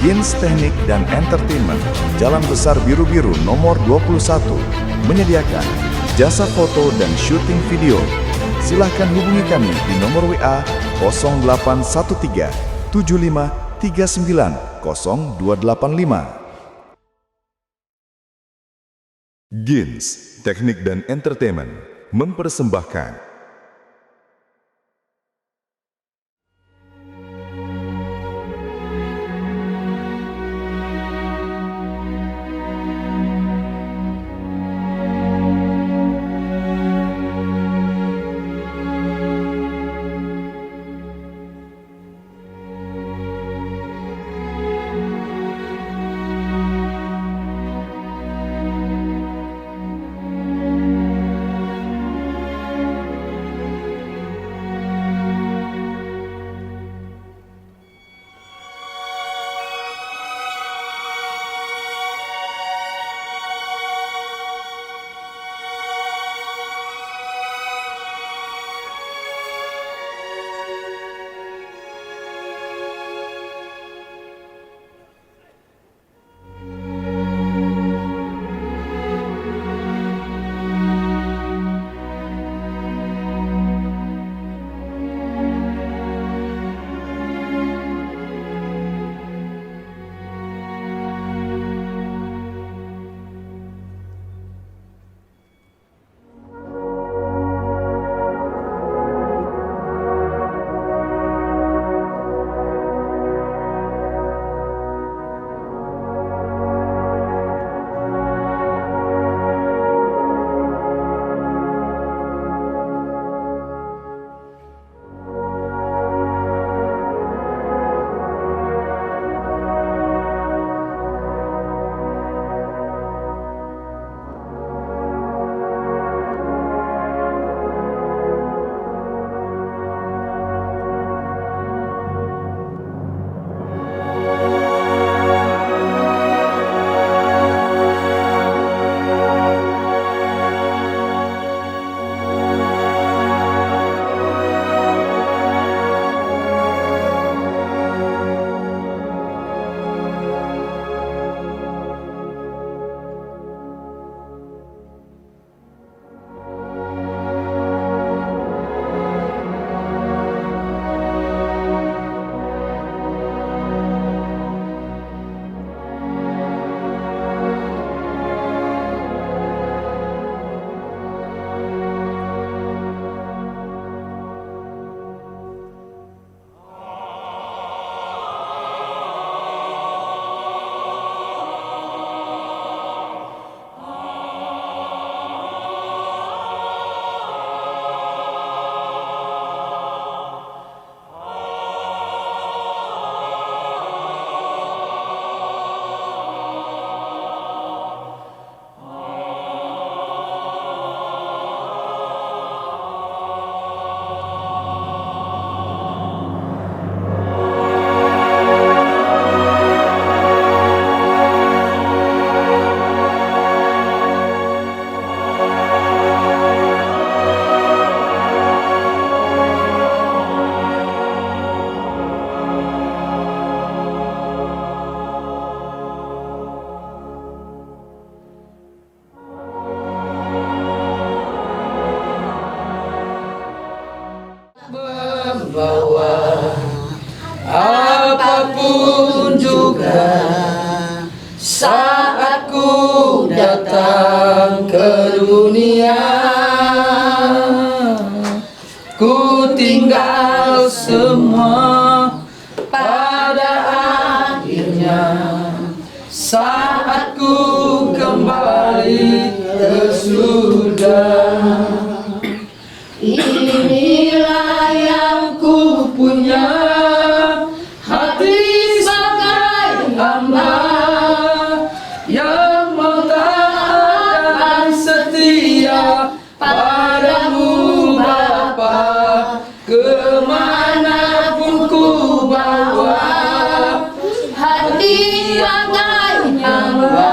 Gins Teknik dan Entertainment, Jalan Besar Biru-Biru nomor 21, menyediakan jasa foto dan syuting video. Silahkan hubungi kami di nomor WA 0813 75 39 0285. Gins Teknik dan Entertainment mempersembahkan membawa apapun juga saat ku datang ke dunia. Ku tinggal semua pada akhirnya saat ku kembali ke surga. Inilah yang ku punya, hati sebagai hamba yang mau taat dan setia padamu Bapa. Kemanapun ku bawa, hati bagai hamba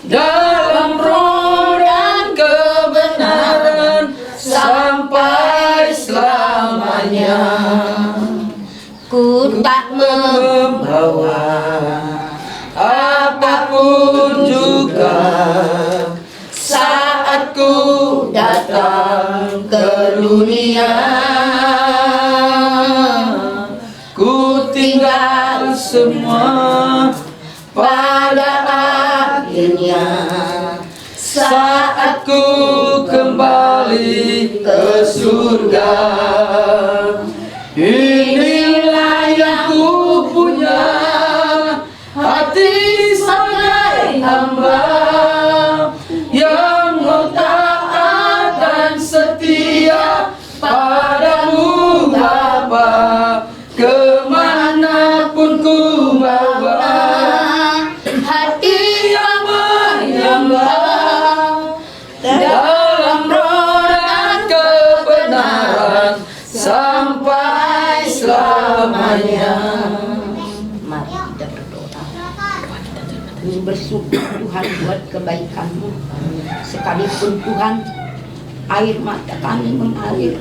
dalam roh dan kebenaran sampai selamanya. Ku tak membawa apapun juga. Saat ku datang ke dunia, ku tinggal semua pada akhirnya. Saat ku kembali ke surga, inilah yang ku punya, hati sebagai hamba yang mau taat dan setia padamu Bapa, kemanapun ku bawa hati yang menyembah dalam roda kebenaran sampai selamanya. Mari kita berdoa. Bersyukur Tuhan buat kebaikan-Mu. Sekalipun Tuhan air mata kami mengalir,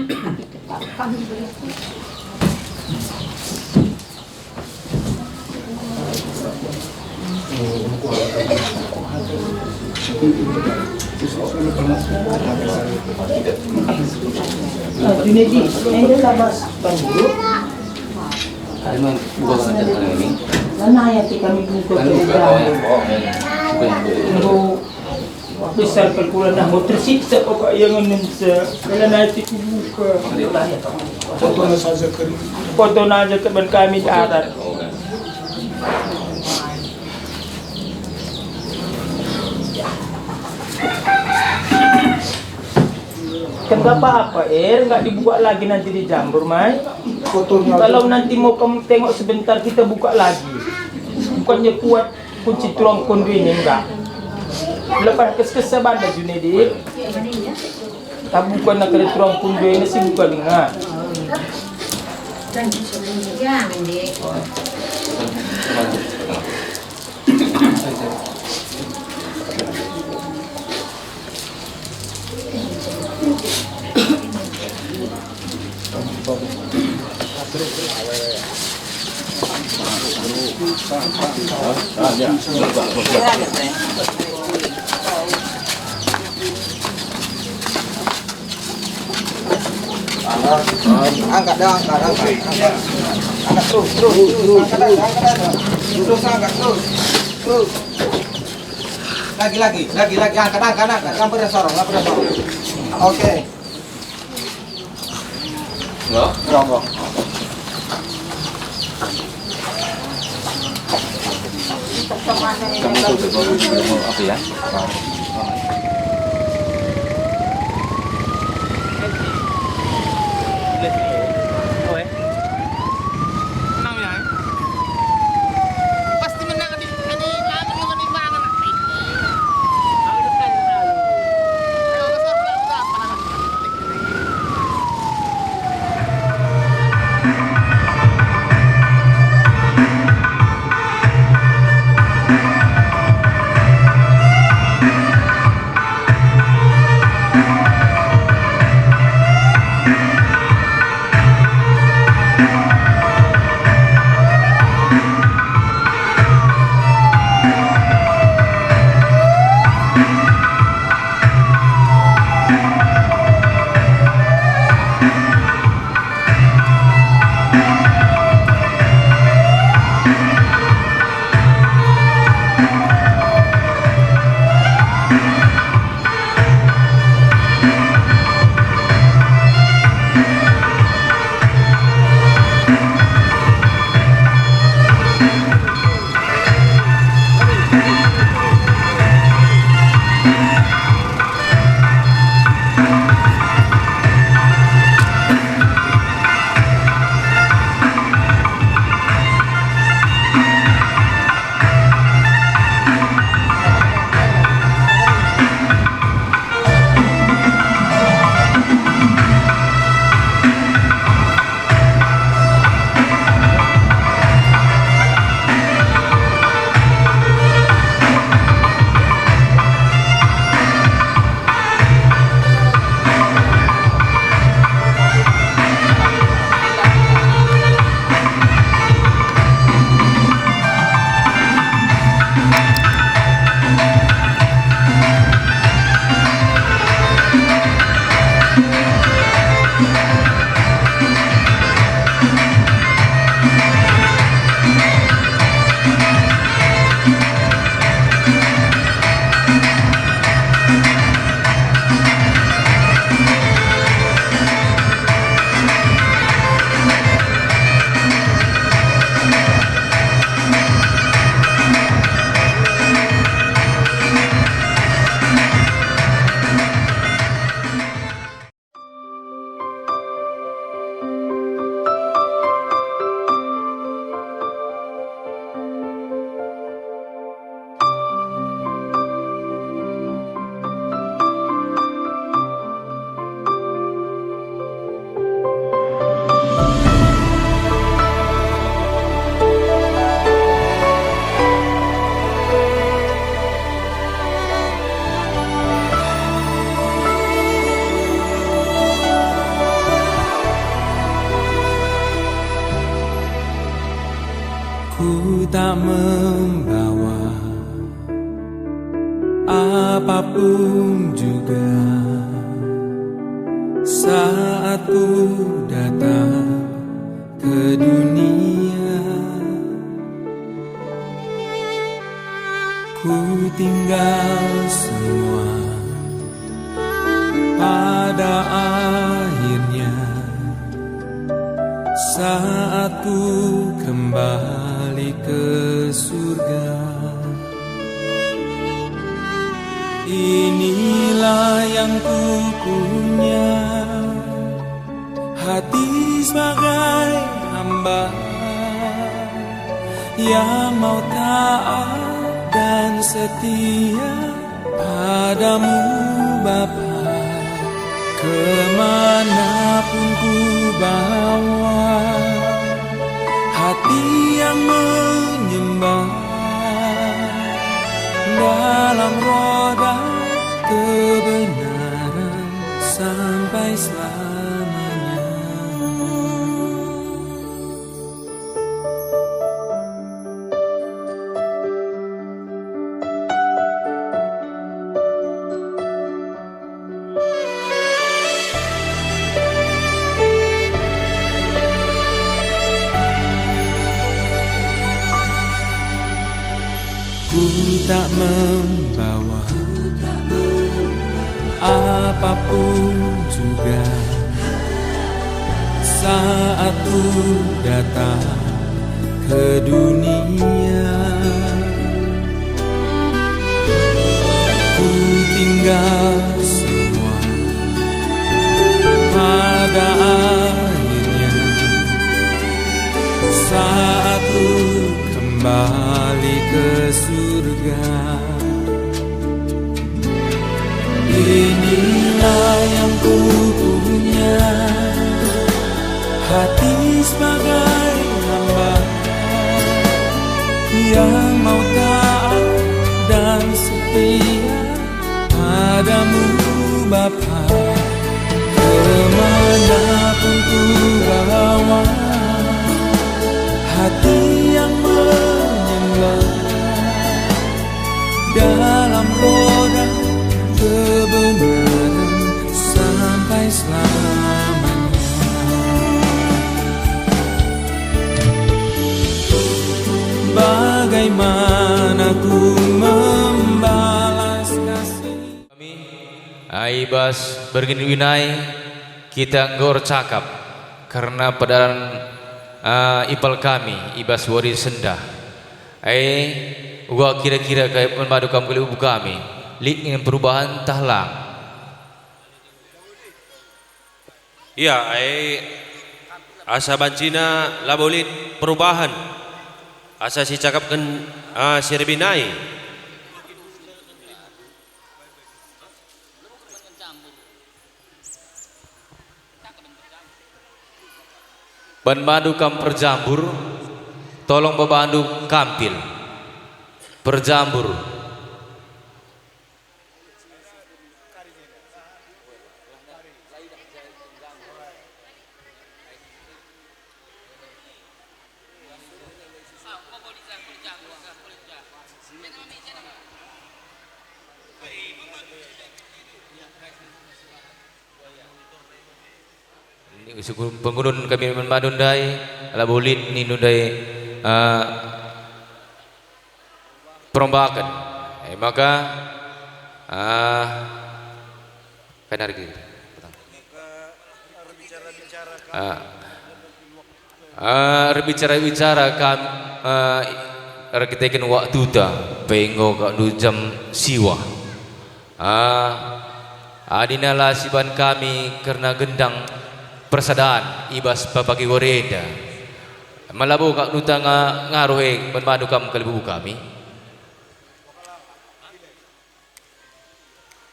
tapi tetap kami bersyukur. Junedi, ini labas bandu. Memang bukan saja kali ini. Mana ya kami buka Kan bukan Nunggu besar kalkulan na mo tersiksa pa yang sa kala natin buka. Foto na sa zakari. Foto na aja ke ban kami di atas. Kan gak apa-apa, nggak dibuka lagi nanti di Jambur, Mai. Kalau nanti mau kamu tengok sebentar, kita buka lagi. Bukannya kuat kunci tulang kondu ini, enggak. Lepas kes-kes banda Junedi. Tak bukan nak kena tulang kondu ini sih bukan dengar. Angkat dah, angkat terus, angkat terus. Lagi, angkat, nggak pernah sorong. Oke. Enggak. Kamu tuh mau apa ya? Ku tak membawa apapun juga saat ku datang ke dunia. Ku tinggal semua pada akhirnya saat ku kembali ke surga. Inilah yang ku punya, hati sebagai hamba yang mau taat dan setia padamu Bapa. Kemanapun ku bawa hati yang menyembah dalam roda kebenaran sampai selamanya. Ku tak membawa apapun juga saat ku datang ke dunia. Ku tinggal semua pada akhirnya saat ku kembali ke surga. Inilah yang ku punya, hati sebagai hamba yang mau taat dan setia padamu Bapa. Kemanapun ku bawa hati yang menyembah dalam roda kebenaran sampai selamanya. Bagaimana ku membalas kasih Kami Aibas Bergini Winai kita ngor cakap karena padaan ipal kami Ibas Wari Sendah gua kira-kira kayak memadu kamu kali kami lik ingin perubahan tahlang. Iya, asa bancina labolit perubahan. Asa si cakapkan si Rebinai. Ban madu kam perjambur, tolong bebandu kampil perjambur. Pengunun kami memadundai ala bolin ni nundai perombakan maka kan hari kita berbicara kan kita kan waktu ta pengo kak du jam siwa adinala siban kami karena gendang persadaan Ibas papagi wareda malabu kak nuta ngaruhe bermadu kam kalibu kami.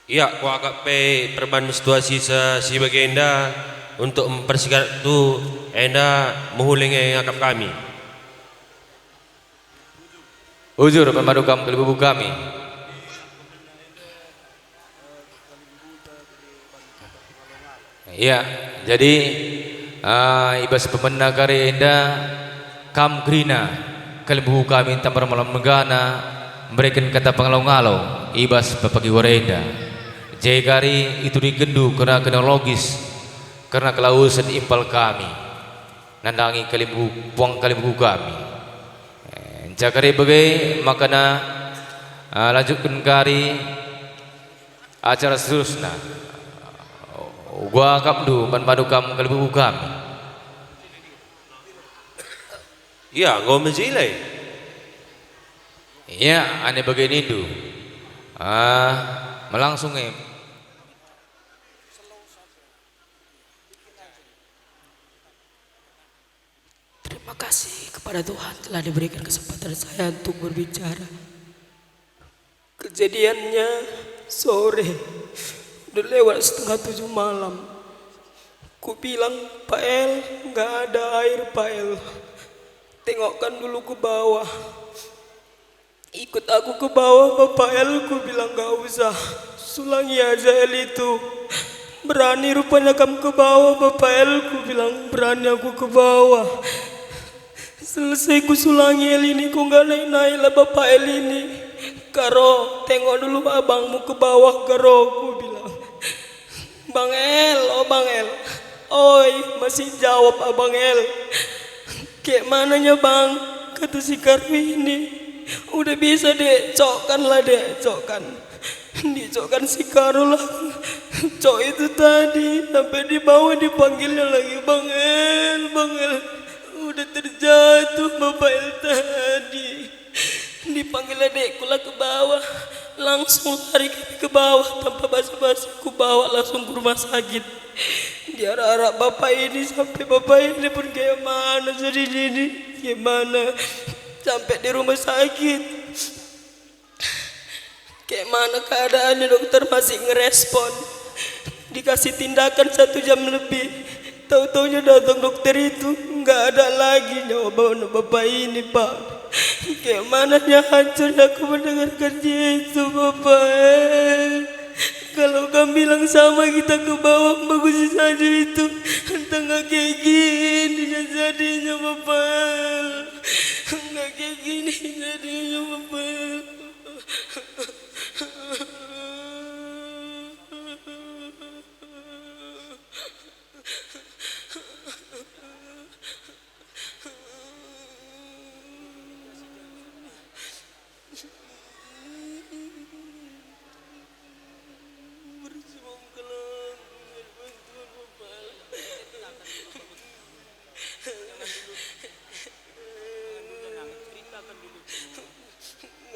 Iya, ku agak pe perban situasi si bagenda untuk mempersingkat tu enda mengulingi ngakap kami. Ujur bermadu kam kalibu kami. Iya, jadi Ibas pemenang karenda kam grina Kalibuhu kami tambar malam megana memberikan kata pengalau-ngalau ibas bapagi warenda. Jegari itu digendu karena logis, karena kelausan impal kami nandangi kalibuhu buang kalibuhu kami. Jakari bagai makana lanjutkan kari acara seterusnya. Gua kapdu manpadukam kalibuhu kami. Ya, ngau menjilai. Ya, ane bagian itu. Melangsung Terima kasih kepada Tuhan telah diberikan kesempatan saya untuk berbicara. Kejadiannya sore, udah lewat 6:30 malam. Ku bilang, Pak El, nggak ada air Pak El. Tengokkan dulu ke bawah. Ikut aku ke bawah Bapak El, ku bilang nggak usah. Sulangi aja El itu. Berani rupanya kamu ke bawah Bapak El, ku bilang berani aku ke bawah. Selesai ku sulangi El ini, ku nggak naik-naik lah Bapak El ini. Karo, tengok dulu abangmu ke bawah Karo, ku bilang. Bang El, oh Bang El. Oi, masih jawab Abang El. Kayak mananya Bang, kata si Karwi ini. Udah bisa dek, cokkan lah dek, cokkan. Dicokkan si Karo lah. Cok itu tadi, sampai di bawah dipanggilnya lagi Bang El, Bang El. Udah terjatuh Bapak El tadi. Dipanggil adekku lah ke bawah. Langsung lari ke bawah tanpa basa-basi. Ku bawa langsung ke rumah sakit. Diarak-arak bapak ini sampai bapak ini pun kayak mana jadi ini, gimana sampai di rumah sakit. Kayak mana keadaannya, dokter masih ngerespon. Dikasih tindakan 1 jam lebih. Tahu-taunya datang dokter itu nggak ada lagi nyawa bapak ini Pak. Kayak mana hancurnya aku mendengarkan itu Bapak. Kalau kamu bilang sama kita ke bawah bagus saja itu. Entah kayak gini jadinya Bapak. Nggak kayak gini jadinya Bapak.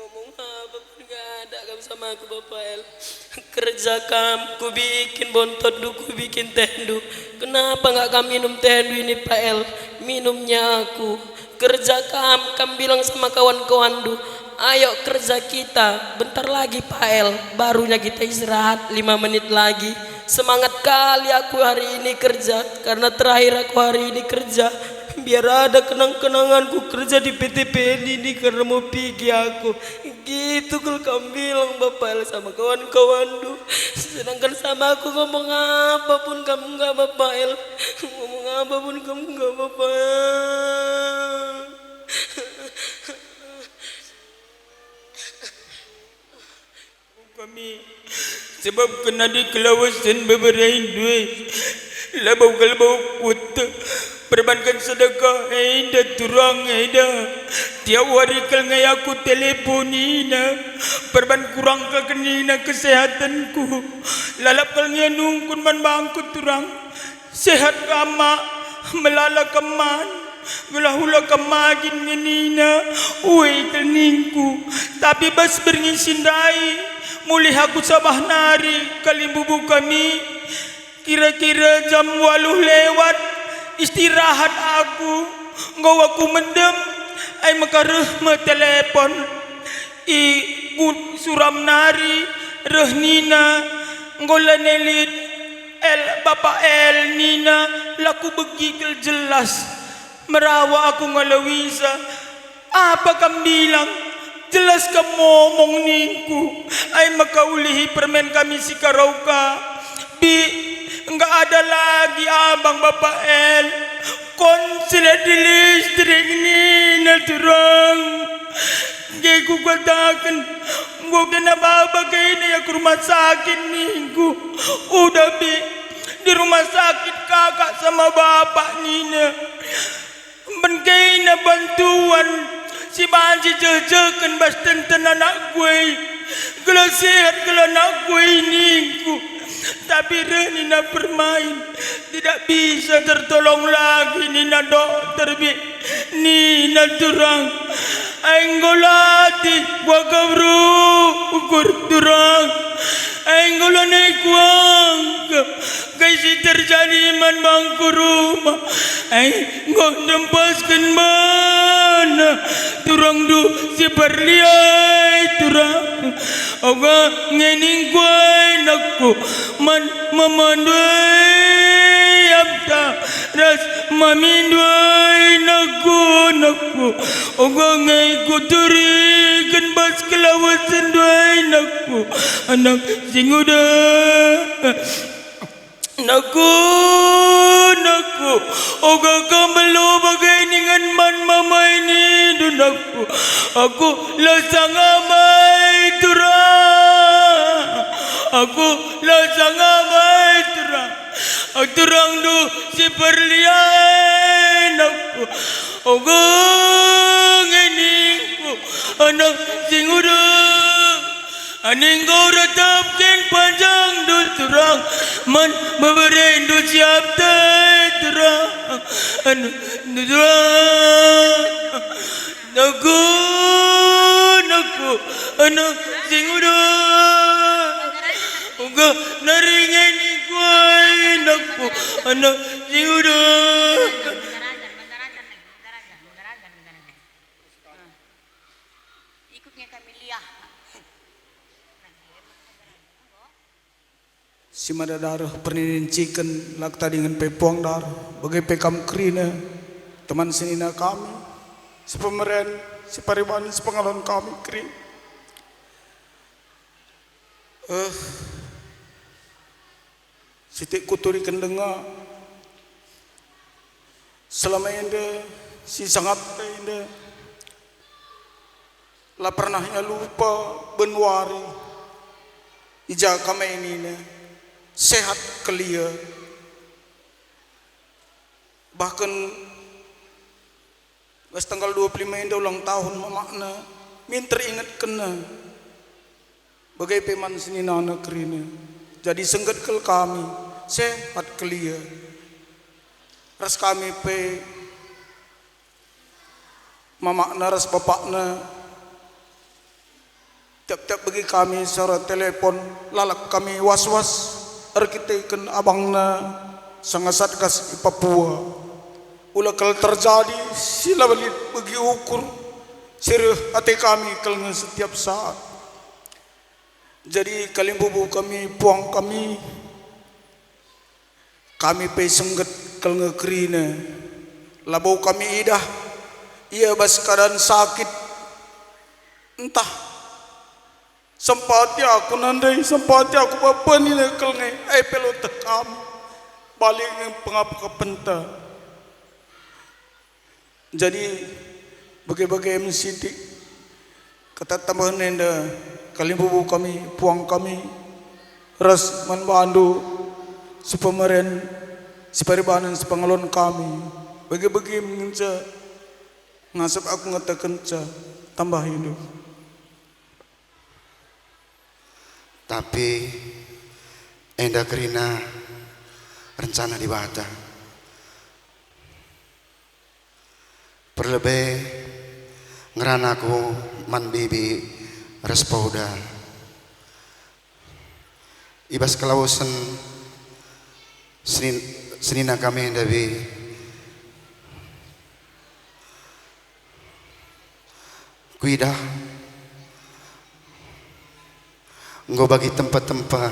Ngomong apa pun gak ada kamu sama aku Bapak El. Kerja kamu, ku bikin bontot du, ku bikin tendu. Kenapa gak kamu minum tendu ini Pak El? Minumnya aku. Kerja kamu bilang sama kawan-kawan du, ayo kerja kita. Bentar lagi Pak El, barunya kita istirahat 5 menit lagi. Semangat kali aku hari ini kerja, karena terakhir aku hari ini kerja. Biar ada kenang-kenanganku kerja di PTPN ini karena mau pergi aku. Gitu kalau kamu bilang Bapak El sama kawan-kawan du. Sedangkan sama aku ngomong apapun kamu nggak Bapak El. Ngomong apapun kamu nggak Bapak El. Kami sebab kena di kelawasan beberain duit. Labau-labau kuta perbankan sedekah dah turang dah. Tiap hari kal ngai aku teleponina perban kurang ke kenina kesehatanku. Lalap kal ngai nungkun man bangku turang sehat kama melala keman gelahula kemagin ngenina ui kelningku. Tapi bas berngisindai mulih aku sabah nari kalimbubu kami. Kira-kira jam 8 lewat istirahat aku, ngau aku mendem, ay makareh me telepon, suram nari, reh Nina, ngau lanelit, Bapak El Nina, laku begigil jelas, merawa aku ngalawisa, apa kamu bilang? Jelas kamu ngomong ningku, ay makaulihi permen kami si Karauka, enggak ada lagi abang Bapak El. Konslet di listrik ini naturang katakan gua kena baba kini ya ke rumah sakit nih gua udah di rumah sakit kakak sama bapak Nina benkena bantuan si banci jejekan bas tenten anak gue kalau sehat kalau anak gue ini gua tapi Nina bermain tidak bisa tertolong lagi Nina dokter Nina turang Anggolati wakabru ukur turang Anggolane kuang kasi terjadi man bangku rumah Anggo dempaskan mana turang du si perliai turang Oga ngening kuai nakku man mamandui abta ras mamindui nakku Oga ngai kuturi kan bas kelawasan dui nakku anak singuda Naku Oga kambalo bagay dengan man mama ini dunaku aku lasang amai turang aku lasang amai turang du si perlian aku Oga ngeningku anak singuda Aning kau ratapkan panjang dul turang man memberi dul siap turang turang naku anak singuda uga naringan ikuai naku anak singuda Si madadar pernicikan lakta dengan pepuang dar bagai pekam krina teman senina kami si pemeren si pariban si pengalon kami krin sitik kuturi kendenga selama ende si sangat ende lah pernahnya lupa benwari ija kami ini sehat kelia bahkan pas tanggal 25 ini ulang tahun makna min teringat kena bagai peman senina negerina jadi sengget kel kami sehat kelia ras kami pe mamakna ras bapakna tiap-tiap bagi kami secara telepon lalak kami was-was kita ikan abangna sangat kas di Papua ulah kalau terjadi sila balik bagi ukur sirih hati kami kalau setiap saat jadi kalimbubu kami puang kami pe sengget kalau ngekrina labau kami idah ia bas keadaan sakit entah sempati aku nandai sempati aku apa ni lekal ngai pelot kami balik ngai pengapa kepenta jadi bagai-bagai mesti kata tambahan nenda kalimbubu kami puang kami ras manbandu si pemeren si paribanan si pengalon kami bagai-bagai mengenca ngasap aku ngatakan tambah hidup. Tapi enda kerina rencana di bata perlebih ngeranaku man bibi respauda ibas kelausan senina kami ndabi kuidah Nggo bagi tempat-tempat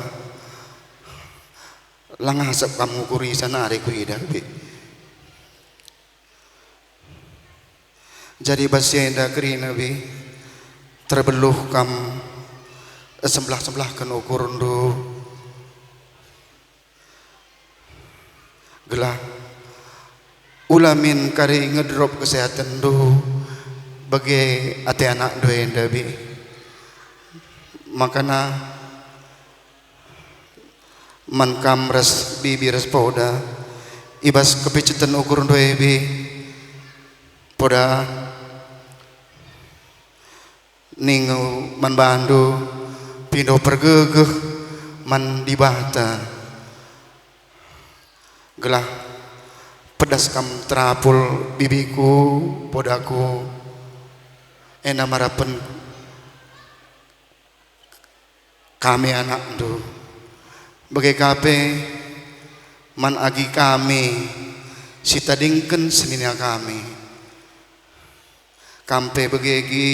langasap kamu kuri sana ada kuidah bi. Jadi basienda kerina bi terbeluh kam sebelah-sebelah kan ukurun do gelah ulamin kari ngedrop kesehatan do bagi ate anak doenda bi makana man kam ras bibi ras poda ibas kepicitan ukur doe bi poda ningu man bandu pindo pergegeh man dibata gelah pedas kam terapul bibiku podaku ena marapen kami anak do bagai kape man agi kami sitadingken senina kami kampe begegi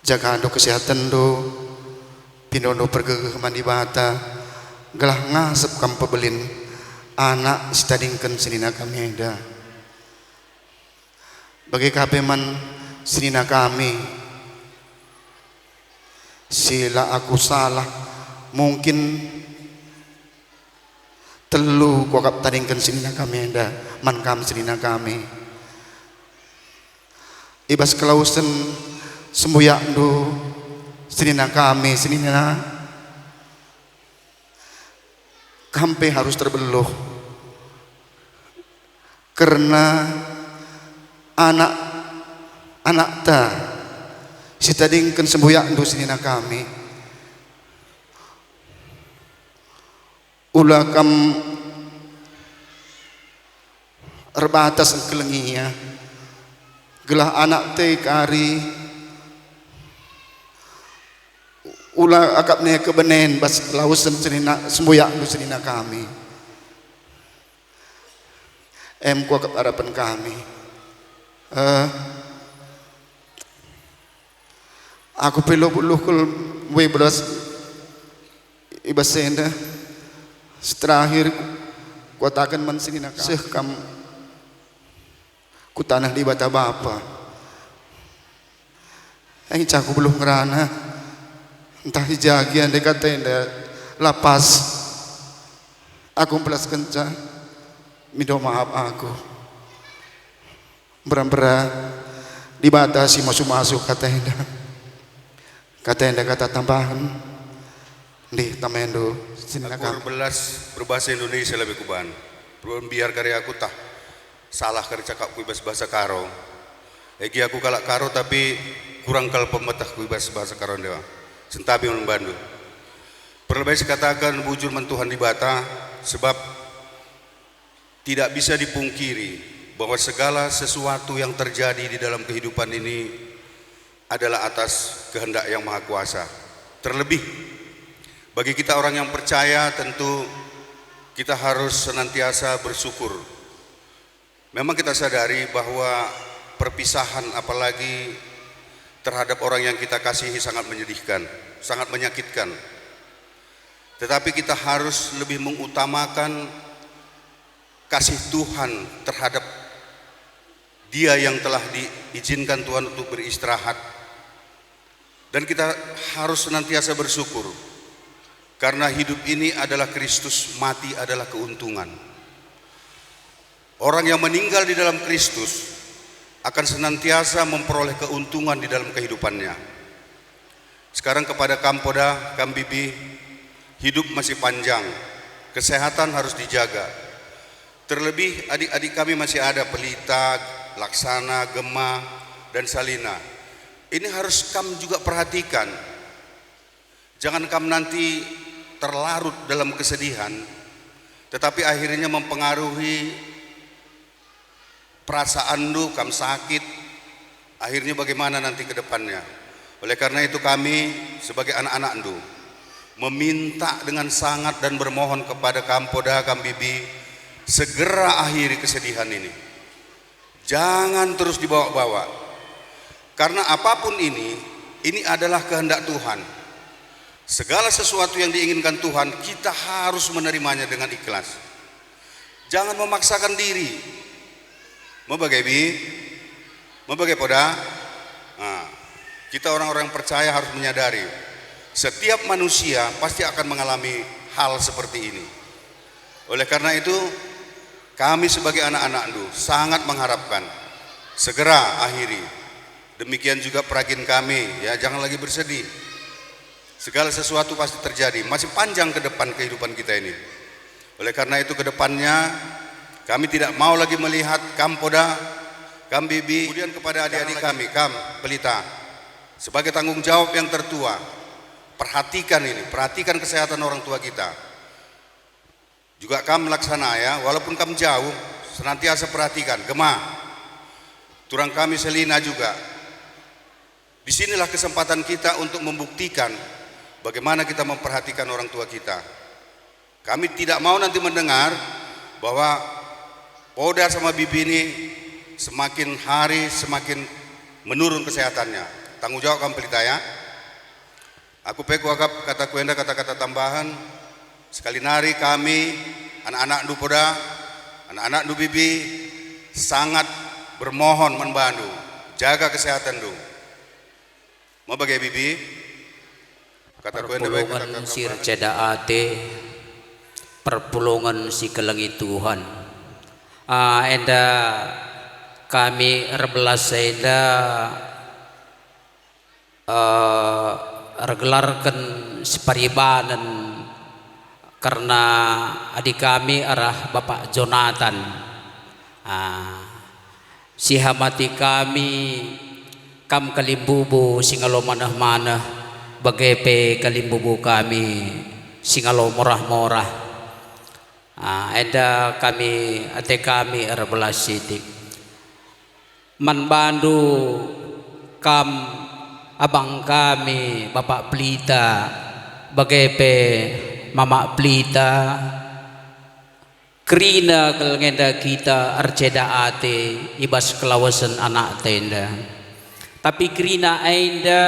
jaga do kesehatan do pinondo pergegeh mandi bata gelah ngasep kam pebelin anak sitadingken senina kami ada bagi kape man senina kami sila aku salah mungkin telu kuakap tadingkan senina kami ada man kam senina kami ibas kelausen sembuyak do senina kami senina kampe harus terbeluh karena anak ta sitadingkan sembuyak do senina kami ulah kam erbatas kelenginya gelah anak te kari ulah akap ne kebenen bas lausen senina sembuyak do senina kami ku akap harapan kami aku peluk we beras ibasenda terakhir kuatakan man senina kami kam ku tanah di bata bapa caku belum ngerana entah hijagian dekat tenda lapas aku pelas kenca minta maaf aku beram-beram dibatasi masuk kata tambahan di tamendo aku belas berbahasa Indonesia lebih kuban belum biar karya aku tah salah karya cakap kuibas bahasa karo egi aku kalak karo tapi kurang kal pemetah kuibas bahasa karo dewa sentabi membantu perlebih katakan bujur mentuhan di bata sebab tidak bisa dipungkiri bahwa segala sesuatu yang terjadi di dalam kehidupan ini adalah atas kehendak yang maha kuasa. Terlebih bagi kita orang yang percaya tentu kita harus senantiasa bersyukur. Memang kita sadari bahwa perpisahan apalagi terhadap orang yang kita kasihi sangat menyedihkan, sangat menyakitkan. Tetapi kita harus lebih mengutamakan kasih Tuhan terhadap dia yang telah diizinkan Tuhan untuk beristirahat. Dan kita harus senantiasa bersyukur karena hidup ini adalah Kristus, mati adalah keuntungan. Orang yang meninggal di dalam Kristus akan senantiasa memperoleh keuntungan di dalam kehidupannya. Sekarang kepada Kampoda, Kambibi, hidup masih panjang, kesehatan harus dijaga. Terlebih adik-adik kami masih ada Pelita, Laksana, Gema, dan Salina. Ini harus kamu juga perhatikan. Jangan kamu nanti terlarut dalam kesedihan, tetapi akhirnya mempengaruhi perasaan lu, kamu sakit, akhirnya bagaimana nanti ke depannya. Oleh karena itu kami sebagai anak-anak Ndu meminta dengan sangat dan bermohon kepada Kampoda, Kambibi, segera akhiri kesedihan ini. Jangan terus dibawa-bawa. Karena apapun ini adalah kehendak Tuhan. Segala sesuatu yang diinginkan Tuhan, kita harus menerimanya dengan ikhlas. Jangan memaksakan diri. Mau bagaimana? Mau bagaimana? Nah, kita orang-orang percaya harus menyadari setiap manusia pasti akan mengalami hal seperti ini. Oleh karena itu kami sebagai anak-anak Ndu sangat mengharapkan segera akhiri. Demikian juga peragin kami, ya jangan lagi bersedih. Segala sesuatu pasti terjadi, masih panjang ke depan kehidupan kita ini. Oleh karena itu ke depannya kami tidak mau lagi melihat Kam Poda, Kam Bibi, kemudian kepada adik-adik kami, Kam Pelita, sebagai tanggung jawab yang tertua, perhatikan ini, perhatikan kesehatan orang tua kita. Juga Kam Laksana ya, walaupun Kam jauh, senantiasa perhatikan, Gemah, turang kami Selina juga. Disinilah kesempatan kita untuk membuktikan bagaimana kita memperhatikan orang tua kita. Kami tidak mau nanti mendengar bahwa Poda sama Bibi ini semakin hari semakin menurun kesehatannya. Tanggung jawab Kam Pelita ya. Aku peku agap kata kuenda kata-kata tambahan. Sekali nari kami anak-anak Du Poda, anak-anak Du Bibi sangat bermohon membantu jaga kesehatan Du. Mau bagai Bibi? Kata kuenda baik kata sir ceda ate perpulungan si kelengi Tuhan. Enda kami rebelas enda regelarkan separibanan karena adik kami arah Bapak Jonathan. Si hamati kami Kam Kalimbubu singalo manah-manah bagepe Kalimbubu kami singalo morah-morah. Eda kami ate kami rebelas sidik man bandu Kam abang kami Bapak Pelita bagepe Mama Pelita krina kelengenda kita arceda ate ibas kelawasan anak tenda. Tapi krina enda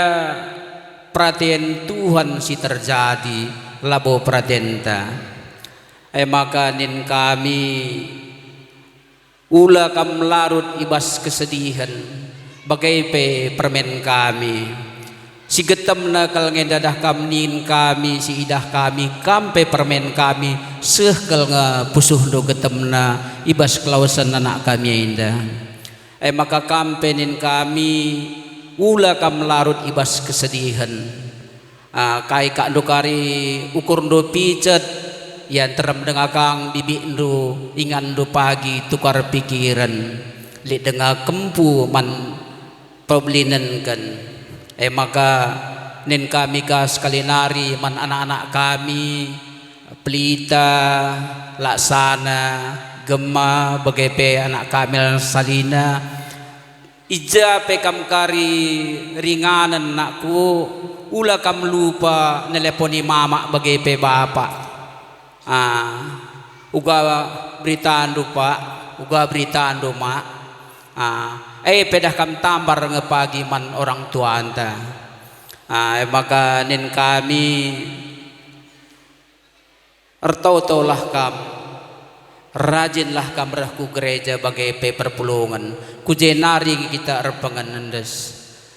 perhatian Tuhan si terjadi labo perhatian ta. Maka nin kami ula kam larut ibas kesedihan bagai pe permen kami. Si getem na kalngenda dah kam nin kami si idah kami kampe permen kami seh kal nga pusuh do getem na ibas kelawasan anak kami indah. Maka kampe nin kami ula kam larut ibas kesedihan. Kai kak do kari ukur do picet yang terem dengar kang bibi do ingan do pagi tukar pikiran li dengar kempu man peblinan kan. Maka nin kami ka sekali nari man anak-anak kami Pelita, Laksana, Gema, bagepe anak Kamil Salina ija pe kam kari ringanan nakku ula kam lupa neleponi mama bagepe bapak. Uga berita andu pak, uga berita andu mak. Pedah kam tambar ngepagi man orang tua anta. Maka nin kami ertau-taulah kam rajinlah kam rahku gereja bagai perpulungan kujenari kita erpengan nendes.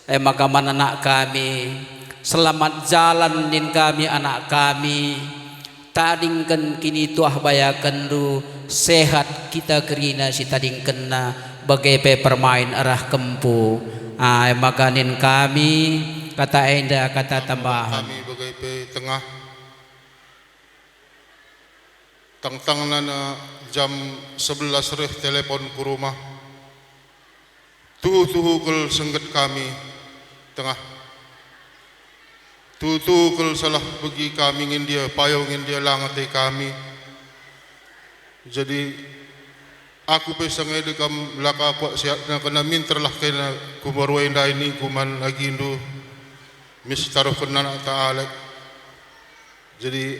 Maka man anak kami selamat jalan nin kami anak kami tadingkan kini tuah bayakan du sehat kita kerina si tadingkan na bagai permain arah kempu. Maka nin kami kata enda kata tambahan kami bagai tengah tang-tang nana jam 11 reh telepon ke rumah tuh kel sengget kami tengah tuh kel salah bagi kami ingin dia payung ingin dia langate kami. Jadi aku pesang ede kam laka aku siapna kena minterlah kena kumarwa indah ini kuman lagi indu mistaruh kena ta'ala. Jadi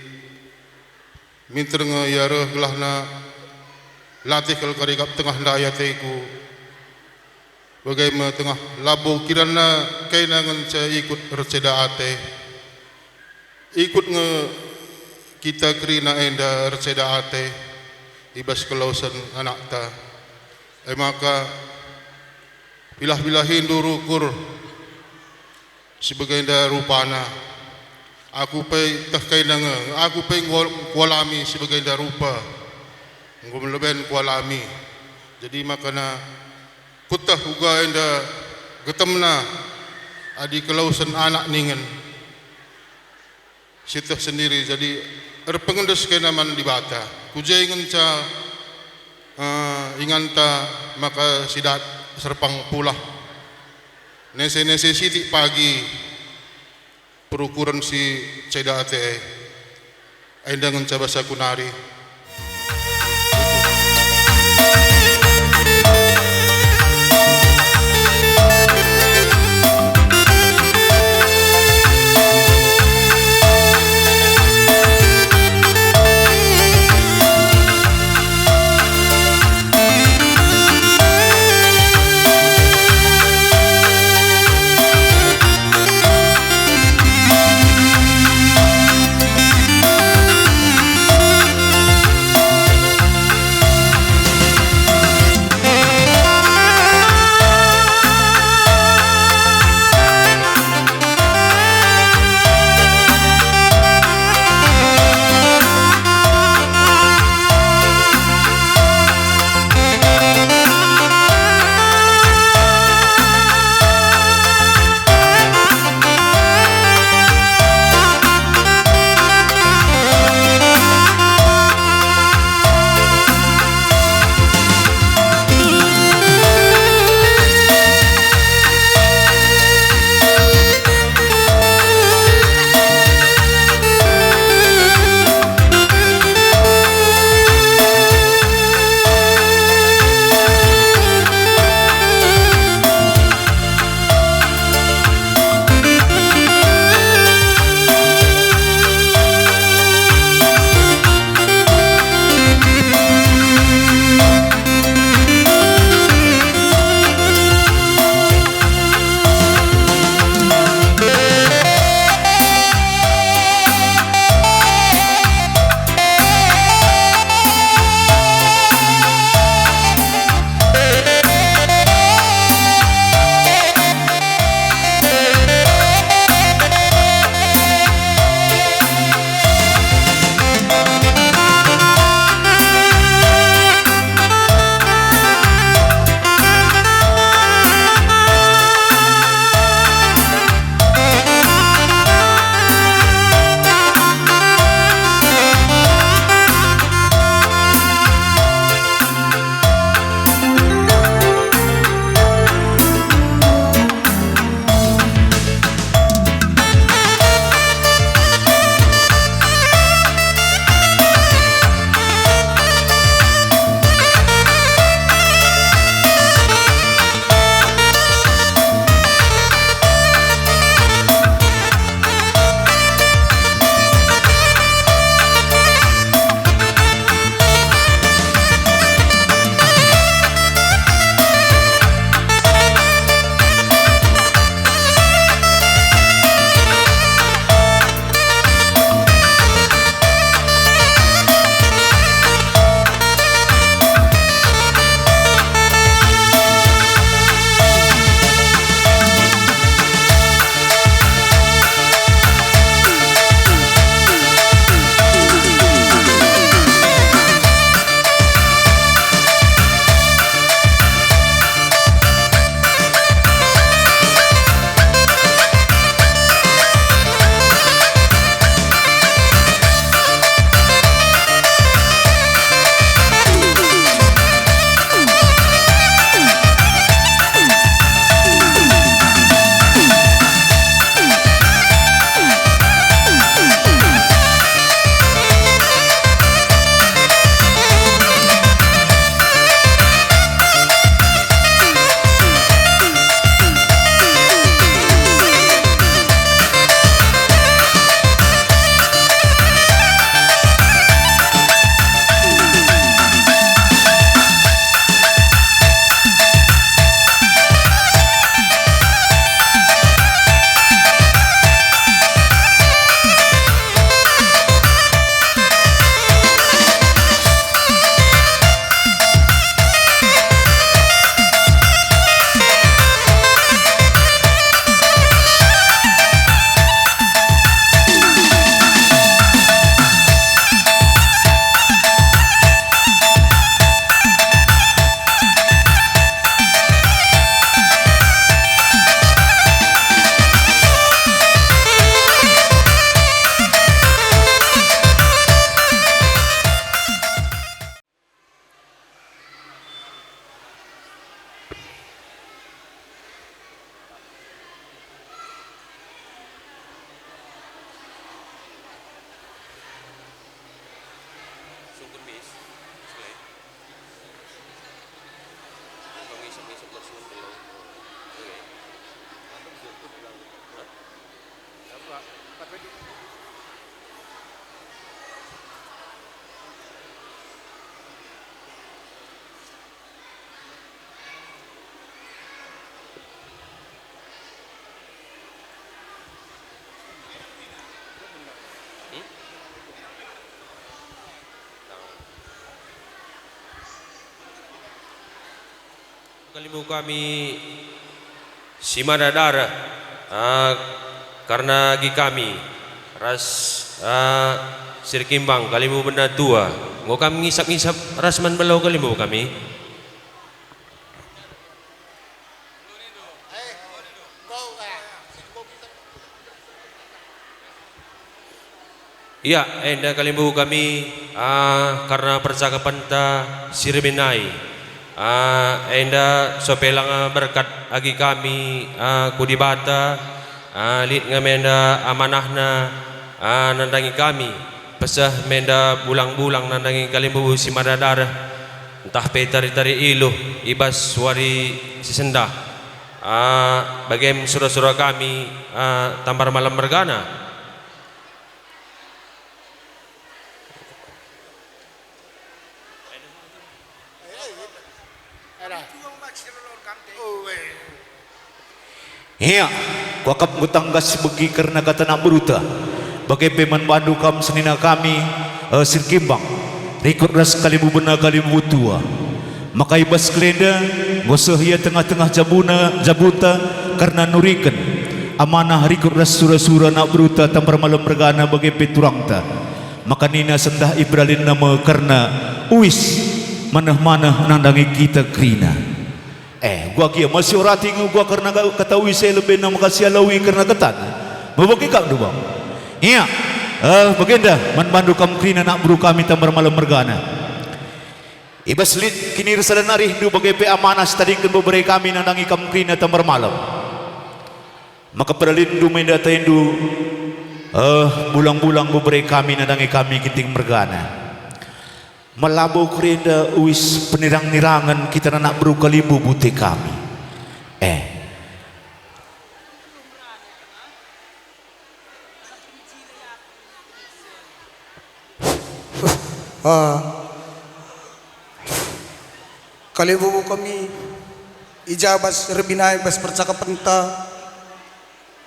minter ngayara gelah na latih kal karikap tengah ndayateku bagaimana tengah labo kirana kaina ngan saya ikut receda ate ikut nge kita kerina enda receda ate ibas kelausan anak ta. Maka bilah hindu rukur sebagai enda rupana aku pay kaina nge aku pay kualami sebagai enda rupa ngom leben kualami. Jadi makana putah uga enda getemna adi kelausan anak ningen sitah sendiri jadi pengendes kenaman di bata kujay ngenca inganta maka sidat serpang pulah nese siti pagi perukuran si cedate enda ngenca bahasa kunari Kalimu kami si Madadara karena gi kami ras sirkimbang kalimu benda tua ngo kami ngisap-ngisap rasman belau kalimu kami iya enda kalimu kami karena percakapan ta sirbenai enda sopelang berkat agi kami kudibata lid ngamenda amanahna nandangi kami pesah menda bulang-bulang nandangi kalimu si Madadara entah pe tari-tari iluh ibas suari si sendah bagem surah-surah kami tambar malam mergana Iya, wakap ngutanggas begi karena kata nak beruta. Bagai peman bandu kam senina kami sirkimbang. Rikut ras kalimu benar kalimu tua. Maka ibas kelenda ngoseh ia tengah-tengah jabuta karena nurikan amanah rikut ras sura-sura nak beruta tampar malam regana bagai peturang ta. Maka nina sendah ibralin nama karena uis manah-manah nandangi kita krina. Gua kia masih orang tinggal gua karena ketahui saya lebih nama kasih alawi karena ketan. Membagi kau dua. Iya, baginda manbandu kam krina nak buru kami tambar malam mergana. Ibas lid kini resalan arih du bagai pe amanah stadingkan beberai kami nandangi kam krina tambar malam. Maka perlindu menda taindu bulang-bulang beberai kami nandangi kami kiting mergana. Melabau kerenda uis penirang-nirangan kita nak beru kalimu buti kami. Kalimu kami ijabas rebinai bas percakapan ta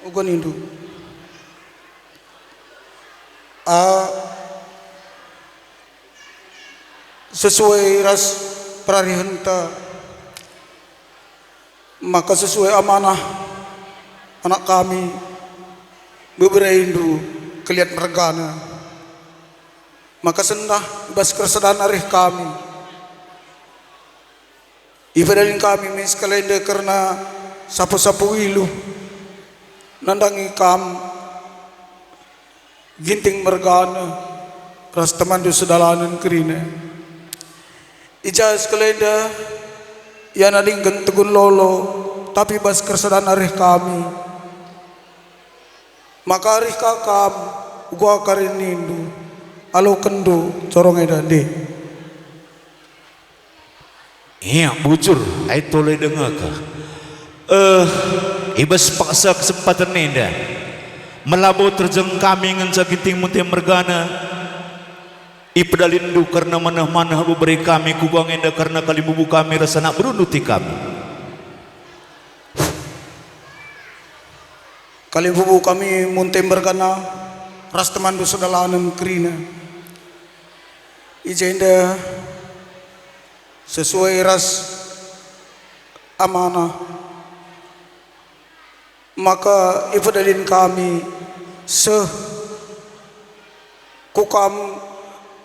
ugon indu. Sesuai ras prarihenta maka sesuai amanah anak kami beberindu keliat mergana maka sendah bas keresadan arih kami ibadalin kami mis kalenda karena sapu-sapu wilu nandangi kam ginting mergana ras temandu sedalanan kerina ijaz kelenda yang nadingkan tegun lolo tapi bas kersadan arih kami maka arih kakam gua karinindu alo kendo corong edande iya bujur ay toleh dengaka ibas paksa kesempatan nenda melabau terjeng kami ngan sakiting mutia mergana ipedalindu karena manah-manah beri kami kubang enda karena kali bubu kami rasa nak berunuti kami. Kali bubu kami muntem berkana ras temandu sedalanan kerina. Ijenda sesuai ras amanah. Maka ipedalin kami kukam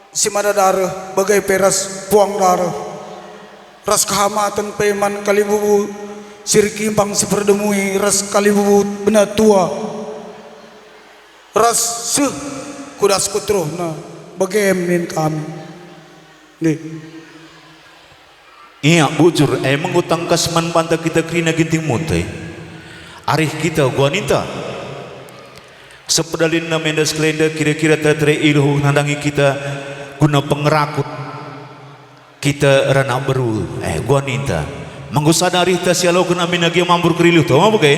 si Madadara bagai peras puang darah ras kehamatan peman kalibubu sirkimbang seperdemui ras kalibubu benar tua ras kudas kutruh na bagai emin kami nih iya bujur mengutang kasman banta kita krina ginting muntai arih kita gua ninta sepedalin na mendas kelenda kira-kira tetre iluh nandangi kita guna pengerakut kita rana beru gua ninta menggusadari ta sialo kena minagi mambur kerilu tu apa ke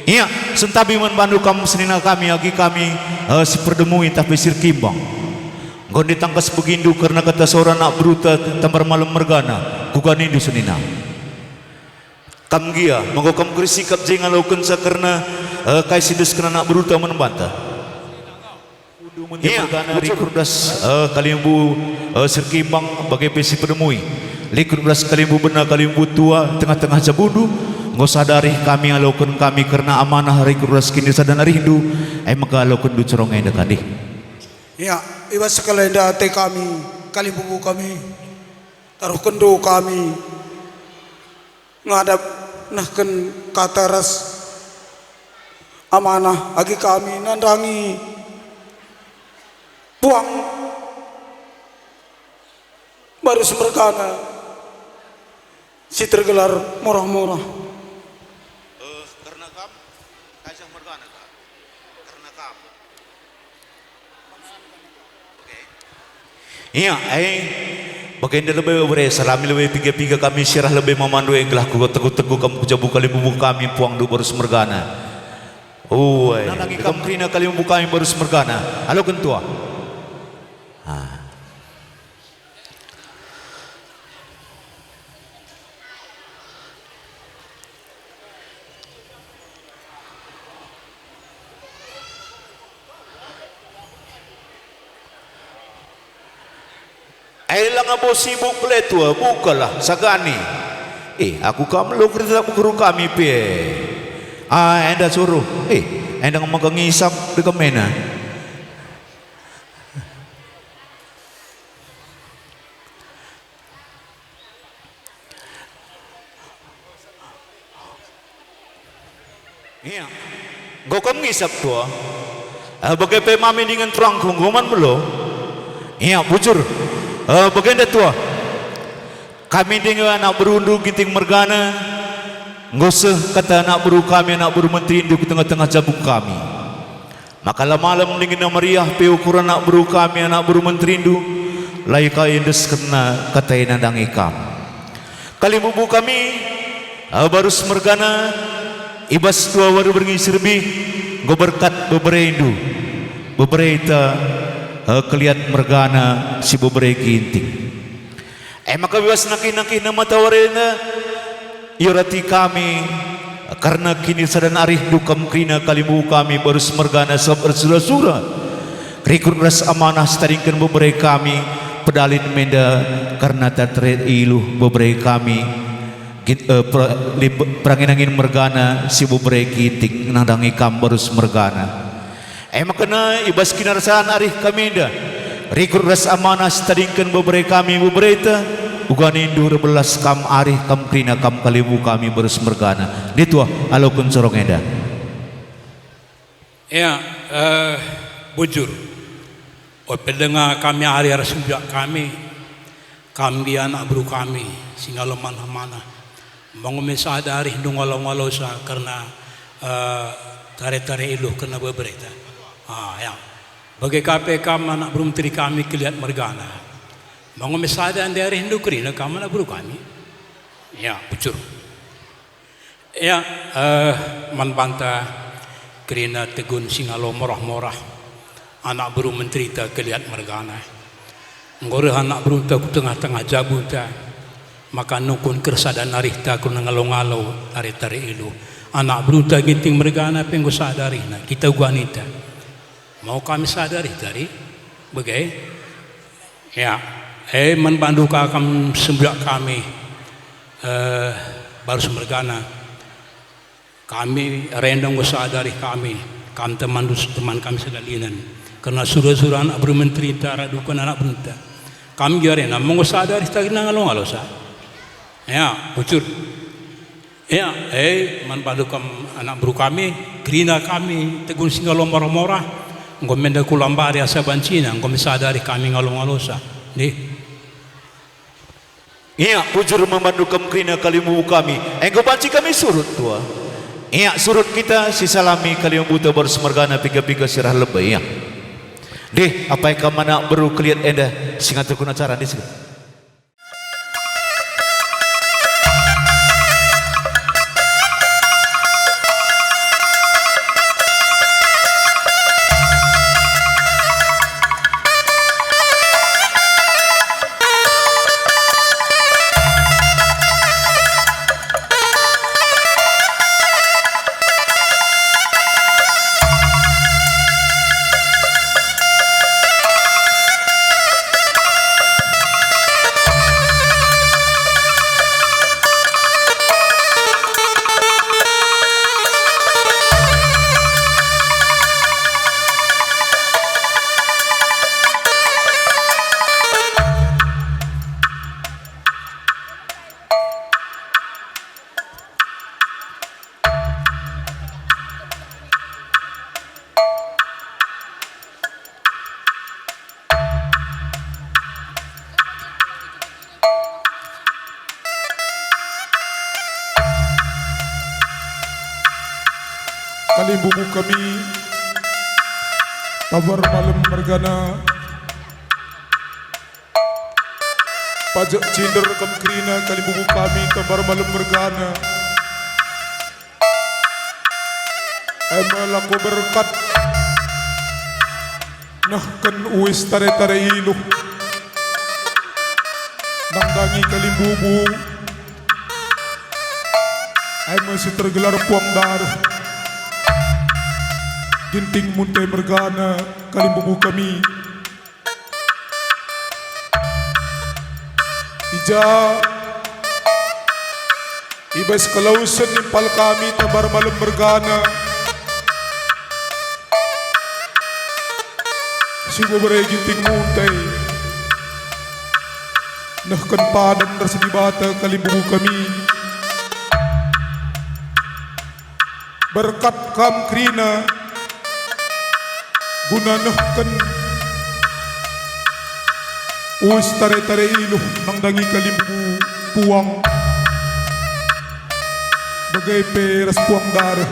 iya sentabi man bandu kamu senina kami agi kami seperdemui tapi sirkimbang gua ditangkas begindu karena kata seorang nak beruta tambar malam mergana kugan indu senina kamgia monggo kam krisikap jengalo kensa karena kai sidus kena nak beruta menembanta iya, kurdas kalian bu sirkimbang bagai pesi pedemui Likut beras kalimbu benar kalimbu tua tengah-tengah jabudu. Ngau sadari kami alokun kami karena amanah likut beras kini sadana rindu. Maka alokun du corong enda kadi. Ya, ibas sekalenda ate kami, kalimbu kami, taruh kendo kami, ngadap nahken kataras amanah agi kami nandangi buang baru semergana si tergelar murah-murah. Karena kamu kajang mergana kah? Karena kamu. Iya, baginda lebih salami lebih piga-piga kami syirah lebih memandu gelah ku teguh-teguh kamu jabu kali bumbu kami puang du baru semergana. Oh, nandangi kamu krina kali bumbu kami baru semergana. Halo kentua. Lang abo sibuk peletua bukalah sagani. Aku kamu lo kerja guru kami pe. Enda suruh. Enda ngomong ngisap di kemana? Iya. Gua kamu ngisap tua. Bagai pemami dengan terang kungguman belum? Iya, bujur. Baginda tua, kami dengan anak berundu ginting mergana, ngoseh kata anak beru kami anak beru menteri di tengah-tengah jabuk kami. Maka malam dengan meriah pe ukuran anak beru kami anak beru menteri indu, lai kain des kena kata nandangi kam. Kali bubu kami baru semergana, ibas dua baru berngisi lebih, go berkat bebereindu, beberita. Kelihat mergana si beberapa ginting. Maka biwas naki-naki nama tawarena irati kami karena kini sadan arih dukam krina kalimu kami baru semergana sebab bersura-sura rikut beras amanah staringkan beberapa kami pedalin menda karena tatret iluh beberapa kami perangin-angin mergana si beberapa ginting nandangi kam baru semergana. Makana ibas kinarasaan arih kami dah rikut ras amanah staringkan beberapa kami beberapa bukan indu rebelas kam arih kam krina kam kalibu kami bersemergana ditua alokun sorong eda. Ya, bujur. Pendengar kami hari rasubyak kami anak buru kami singalo mana-mana. Mangumi sadari ndungalo-ngalo sa karena tare-tare iluh kena beberapa. Ya. Bagi KPK anak beru menteri kami kelihat mergana. Mangumi sadari dari Hindu krina kami anak buru kami. Ya, bujur. Ya, manbanta krina tegun singalo morah-morah. Anak beru menteri ta kelihat mergana. Ngore anak beru ta tengah-tengah jabu ta. Maka nukun kersadan arih ta kuna ngalo-ngalo tare-tare ilu. Anak beru ta ginting mergana penggo sadari na kita wanita. Mau kami sadari dari bagai ya menbantu kami sembiak kami baru semergana kami rendong sadari kami teman kami sekalian karena surah-surah anak bermenteri tara dukun anak berita kami jarena mau sadari tak ngalong-ngalong sa ya bujur ya menbantu anak beru kami gerina kami tegun singalo morah-morah ngomenda kulambari asa bancina ngom sadari kami ngalong-ngalosa nih. Iya, bujur membantu krina kalimu kami. Engko banci kami surut tua. Iya, surut kita si salami kalimu buta baru semergana piga-piga sirah lebay ya. Deh, apa yang kamana baru kelihat enda singat kuna cara di sini. Kalimbubu kami Tabar malam mergana Pajak cinder kam krina kalimbubu kami Tabar malam mergana Emalaku berkat Nahkan uwis tare-tare iluh Nangdangi kalimbubu Ay masih tergelar puang darah Ginting muntai mergana kalimbubu kami Ija Ibas kalausan nimpal kami tabar malam mergana Sibo berai ginting muntai Nahkan padan bersedi bata kalimbubu kami Berkat kam krina Guna nahkan Uwis tare-tare iluh Nangdangi kalimbubu puang Bagai peras puang darah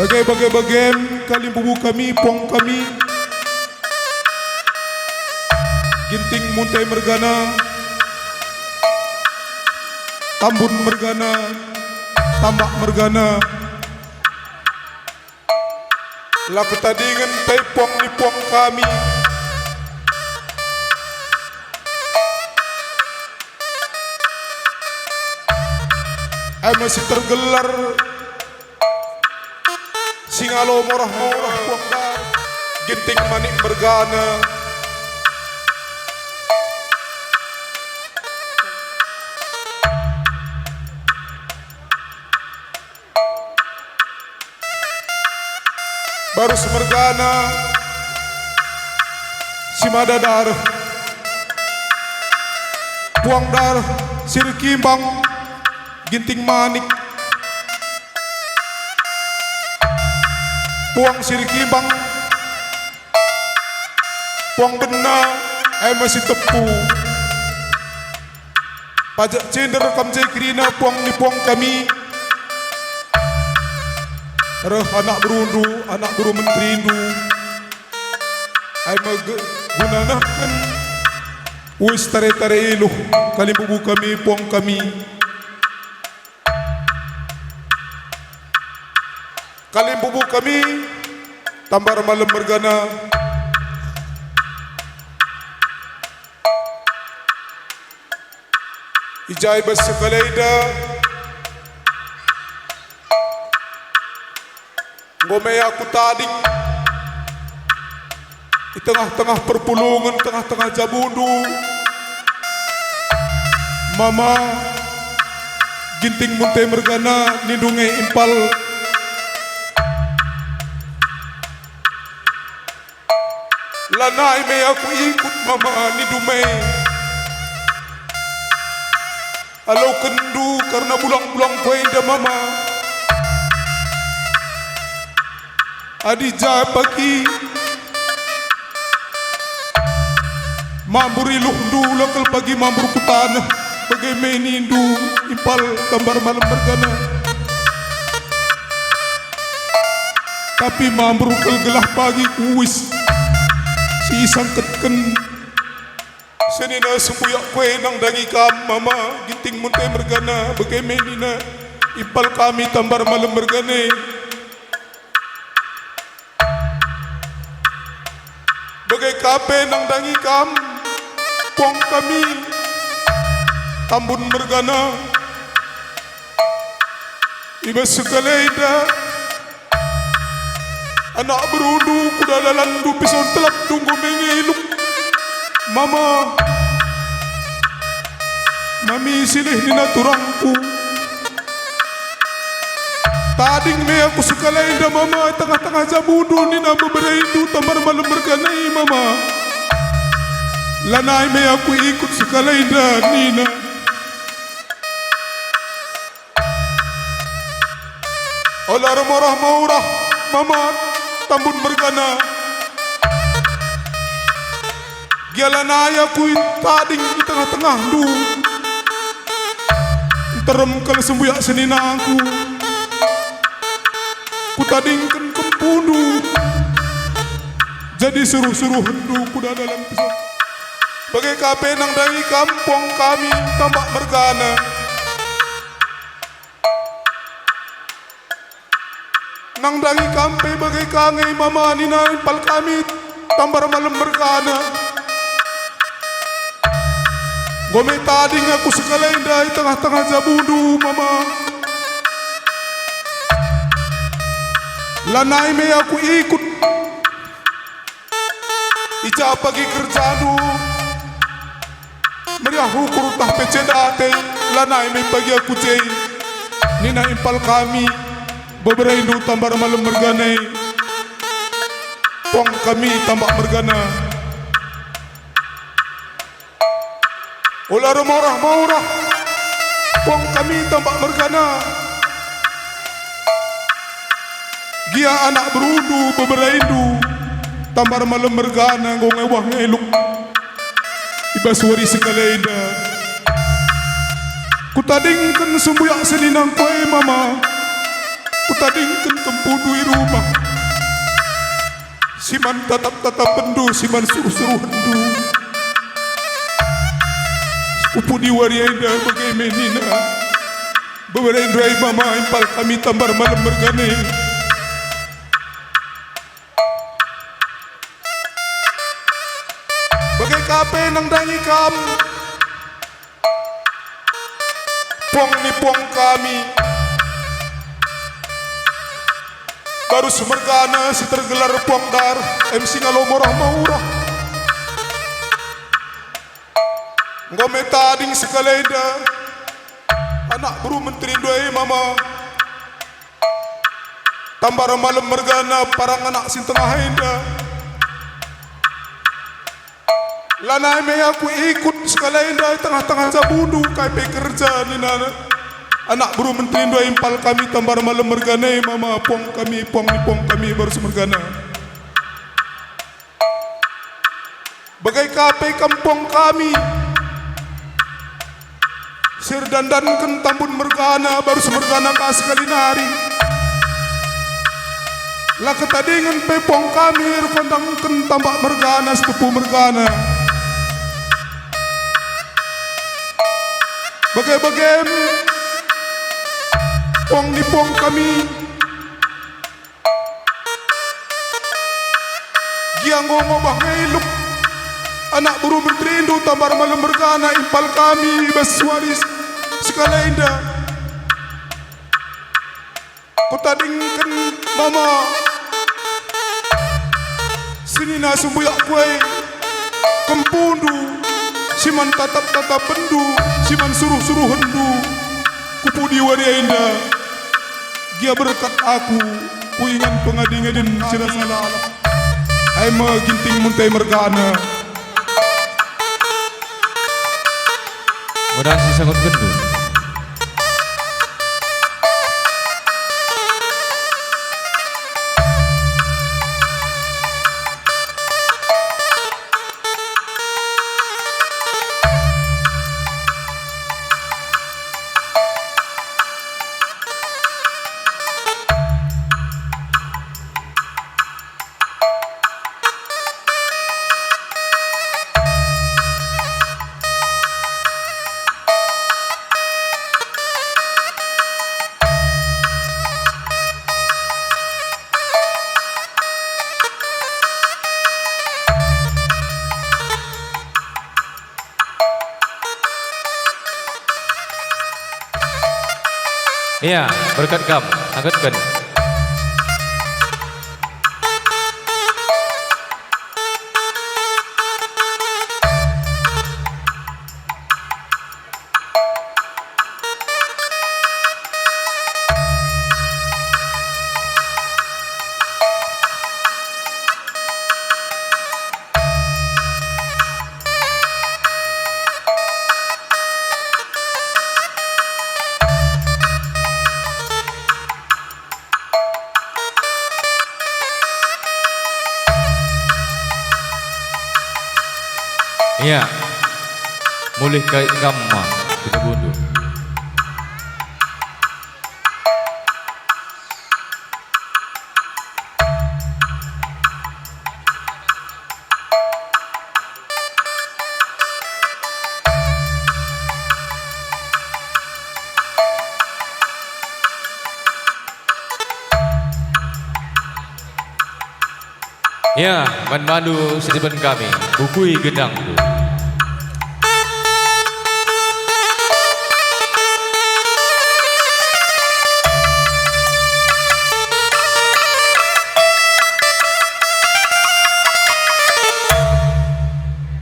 Bagai-bagai kalimbubu kami puang kami Ginting muntai mergana Tambun mergana Tambak mergana Laku tadingan tay puang ni puang kami Masih tergelar Singalo morah-morah puang dar Ginting manik mergana Baru semergana Si madadar Puang dar Sirkimbang Ginting manik Puang sirkimbang Puang bena masih tepu Pajak cender kam cekrina puang ni puang kami Reh anak berundu, anak buru menterindu Ay magunanakan Uwis tare-tare iluh Kalimbubu kami, puang kami Kalimbubu kami Tambar malam mergana Ijai bas sekalaida Ngomei aku tading Di tengah-tengah perpulungan Tengah-tengah jabundu Mama Ginting muntai mergana Nindungi impal Lanai me aku ikut mama nindumai Alau kendu karena bulang-bulang kuenda mama Adija pagi Mamburi luhdu lokal pagi mambur kutana Bagai menindu impal gambar malam mergana Tapi mambur gelah pagi kuwis Si isang ketken Senina sembuyak kue nang dangi kam mama Ginting muntai mergana Bagai menina impal kami tambar malam mergane Bagai kape nang dangi kam Puang kami Tambun mergana Iba sekalaida Anak berundu kuda lalandu pisau telap tunggu mengiluk Mama Mami silih nina turangku Tading me aku sekalaida mama Tengah-tengah jabudu nina beberaidu Tambar malam merganai mama Lanai me aku ikut sekalaida nina Olar morah-morah mama Tambun mergana Gialanaya ku tading di tengah-tengah du teremkal sembuyak seninaku ku tadingkan kempundu jadi suruh-suruh hendu kuda dalam pesat bagai kapenang dari kampung kami tambak mergana nang dangi kampe bagai kangai mama nina impal kami tambar malam mergana gome tading aku sekalain dari tengah-tengah jabudu mama lanai me aku ikut ija pagi kerjanu meriah hukur tah pecedate lanai me pagi aku cei nina impal kami beberapa indu tambar malam mergane pong kami tambak mergana ular maurah pong kami tambak mergana gia anak berundu beberapa indu tambar malam mergana ngewah ngeluk ibaswari sekalaida kutadingkan sembuyak seninang koe mama kutadingkan kempudu rumah siman tatap-tatap pendu siman suruh-suruh hendu upu diwari aida bagai menina beberapa indrai mama impal kami tambar malam mergane bagai kape nang dangi kam pong ni pong kami baru semergana si tergelar pong dar MC ngalomorah maurah ngome tading sekalaida anak buru menteri doi mama tambar malam mergana parang anak si tengah haida lanai me aku ikut sekalaida tengah-tengah jabudu kai pe kerja ni nana anak buru menteri dua impal kami tambar malam mergane mama pong kami baru semergana bagai kape kampung kami sir dandankan tambun mergana baru semergana ka sekali nari lah ketadingan pepong kami kondangkan tambak mergana setepu mergana bagai-bagai pong ni pong kami giang ngomong ngeluk anak buru menteri Indo tambar malam mergana impal kami baswaris sekala indah kutadingkan mama sini na sumbuyak kue kempundu siman tatap-tatap pendu siman suruh-suruh hendu kupu diwari indah gia berkat aku kuingan pengadingadin sila salah ay maginting muntai mergana mudah si sangat gendul iya berkat kam angkatkan iya mulih kait gamma kita bundu Ya, mandu sediban kami, bukui gendang tu.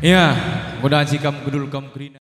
Ya, mudah jika gedul kam kerina.